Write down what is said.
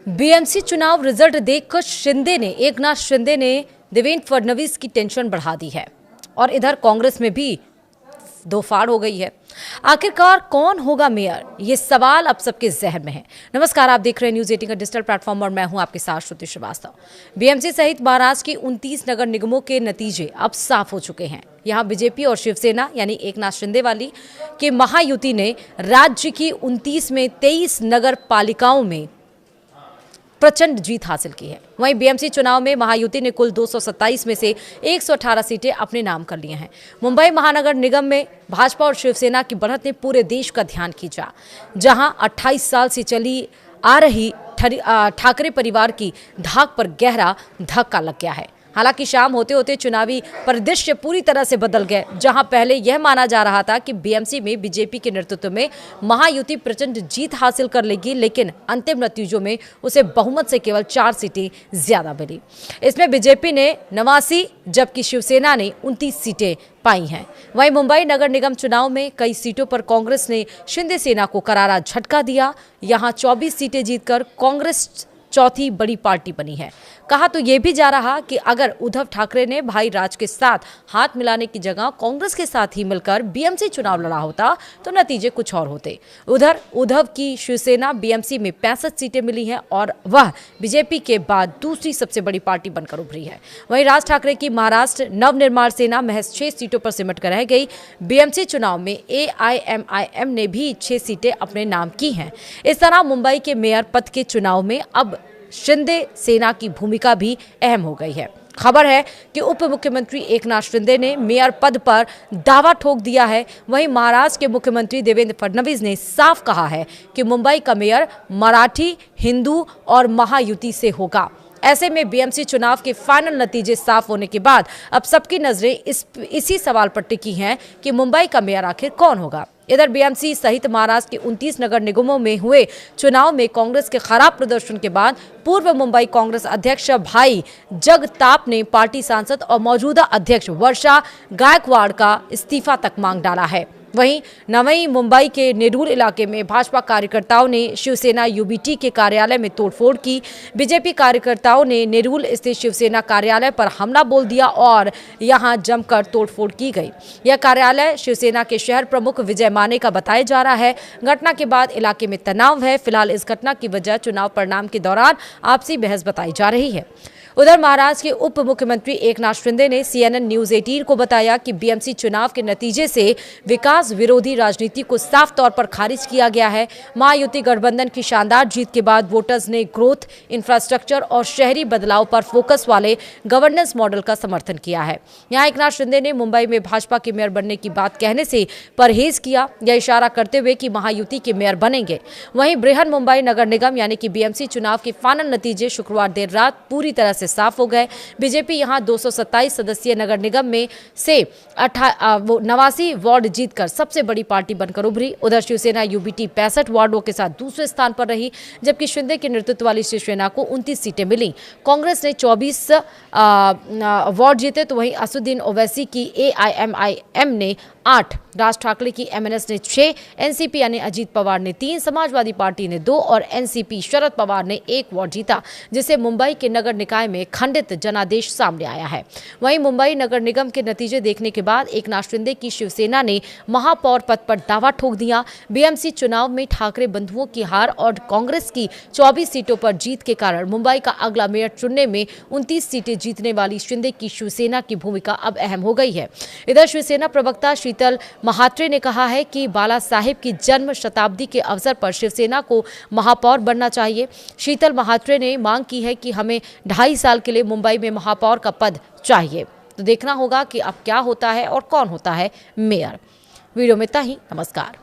BMC चुनाव result देखकर एकनाथ शिंदे ने देवेंद्र फडणवीस की टेंशन बढ़ा दी है और इधर कांग्रेस में भी दो फाड़ हो गई है। आखिरकार कौन होगा मेयर, ये सवाल अब सबके जहन में है। नमस्कार, आप देख रहे हैं न्यूज 18 का डिजिटल प्लेटफॉर्म और मैं हूं आपके साथ श्रुति श्रीवास्तव। बीएमसी सहित महाराष्ट्र की 29 नगर निगमों के नतीजे अब साफ हो चुके हैं। यहां बीजेपी और शिवसेना यानी एकनाथ शिंदे वाली के महायुति ने राज्य की 29 में 23 नगर पालिकाओं में प्रचंड जीत हासिल की है। वहीं बीएमसी चुनाव में महायुति ने कुल 227 में से 118 सीटें अपने नाम कर ली हैं। मुंबई महानगर निगम में भाजपा और शिवसेना की बढ़त ने पूरे देश का ध्यान खींचा, जहां 28 साल से चली आ रही ठाकरे परिवार की धाक पर गहरा धक्का लग गया है। हालांकि शाम होते होते चुनावी परिदृश्य पूरी तरह से बदल गए, जहां पहले यह माना जा रहा था कि बीएमसी में बीजेपी के नेतृत्व में महायुति प्रचंड जीत हासिल कर लेगी, लेकिन अंतिम नतीजों में उसे बहुमत से केवल 4 सीटें ज्यादा मिली। इसमें बीजेपी ने 89 जबकि शिवसेना ने 29 सीटें पाई हैं। वहीं मुंबई नगर निगम चुनाव में कई सीटों पर कांग्रेस ने शिंदे सेना को करारा झटका दिया। यहां 24 सीटें जीतकर कांग्रेस चौथी बड़ी पार्टी बनी है। कहा तो यह भी जा रहा कि अगर उद्धव ठाकरे ने भाई राज के साथ हाथ मिलाने की जगह कांग्रेस के साथ ही मिलकर बीएमसी चुनाव लड़ा होता तो नतीजे कुछ और होते। उधर उद्धव की शिवसेना बीएमसी में 65 सीटें मिली हैं और वह बीजेपी के बाद दूसरी सबसे बड़ी पार्टी बनकर उभरी है। वहीं राज ठाकरे की महाराष्ट्र नवनिर्माण सेना महज 6 सीटों पर सिमट कर रह गई। बीएमसी चुनाव में AIMIM ने भी 6 सीटें अपने नाम की हैं। इस तरह मुंबई के मेयर पद के चुनाव में अब शिंदे सेना की भूमिका भी अहम हो गई है। खबर है कि उप मुख्यमंत्री एकनाथ शिंदे ने मेयर पद पर दावा ठोक दिया है। वहीं महाराष्ट्र के मुख्यमंत्री देवेंद्र फडणवीस ने साफ कहा है कि मुंबई का मेयर मराठी, हिंदू और महायुति से होगा। ऐसे में बीएमसी चुनाव के फाइनल नतीजे साफ होने के बाद अब सबकी नजरें इसी सवाल पर टिकी हैं कि मुंबई का मेयर आखिर कौन होगा। इधर बीएमसी सहित महाराष्ट्र के 29 नगर निगमों में हुए चुनाव में कांग्रेस के खराब प्रदर्शन के बाद पूर्व मुंबई कांग्रेस अध्यक्ष भाई जगताप ने पार्टी सांसद और मौजूदा अध्यक्ष वर्षा गायकवाड़ का इस्तीफा तक मांग डाला है। वहीं नवी मुंबई के नेरूल इलाके में भाजपा कार्यकर्ताओं ने शिवसेना UBT के कार्यालय में तोड़फोड़ की। बीजेपी कार्यकर्ताओं ने नेरूल स्थित शिवसेना कार्यालय पर हमला बोल दिया और यहां जमकर तोड़फोड़ की गई। यह कार्यालय शिवसेना के शहर प्रमुख विजय माने का बताया जा रहा है। घटना के बाद इलाके में तनाव है। फिलहाल इस घटना की वजह चुनाव परिणाम के दौरान आपसी बहस बताई जा रही है। उधर महाराष्ट्र के उप मुख्यमंत्री एकनाथ शिंदे ने CNN न्यूज 18 को बताया कि बीएमसी चुनाव के नतीजे से विकास विरोधी राजनीति को साफ तौर पर खारिज किया गया है। महायुति गठबंधन की शानदार जीत के बाद वोटर्स ने ग्रोथ, इंफ्रास्ट्रक्चर और शहरी बदलाव पर फोकस वाले गवर्नेंस मॉडल का समर्थन किया है। यहाँ एकनाथ शिंदे ने मुंबई में भाजपा के मेयर बनने की बात कहने से परहेज किया, यह इशारा करते हुए कि महायुति के मेयर बनेंगे। वहीं बृहन मुंबई नगर निगम यानी कि बीएमसी चुनाव के फाइनल नतीजे शुक्रवार देर रात पूरी तरह से साफ हो गए। बीजेपी यहां 227 सदस्यीय नगर निगम में से 89 वार्ड जीतकर सबसे बड़ी पार्टी बनकर उभरी। उधर शिवसेना UBT 65 वार्डों के साथ दूसरे स्थान पर रही, जबकि शिंदे के नेतृत्व वाली शिवसेना को 29 सीटें मिली। कांग्रेस ने 24 वार्ड जीते, तो वहीं असुद्दीन ओवैसी की AIMIM ने 8, राज ठाकरे की MNS ने 6, NCP यानी अजीत पवार ने 3, समाजवादी पार्टी ने 2 और NCP शरद पवार ने 1 वार्ड जीता, जिससे मुंबई के नगर निकाय में खंडित जनादेश सामने आया है। वहीं मुंबई नगर निगम के नतीजे देखने के बाद एकनाथ शिंदे की शिवसेना ने महापौर पद पर दावा ठोक दिया। बीएमसी चुनाव में ठाकरे बंधुओं की हार और कांग्रेस की 24 सीटों पर जीत के कारण मुंबई का अगला मेयर चुनने में 29 सीटें जीतने वाली शिंदे की शिवसेना की भूमिका अब अहम हो गई है। इधर शिवसेना प्रवक्ता शीतल महात्रे ने कहा है कि बाला साहेब की जन्म शताब्दी के अवसर पर शिवसेना को महापौर बनना चाहिए। शीतल महात्रे ने मांग की है कि हमें 2.5 साल के लिए मुंबई में महापौर का पद चाहिए। तो देखना होगा कि अब क्या होता है और कौन होता है मेयर। वीडियो में इतना ही। नमस्कार।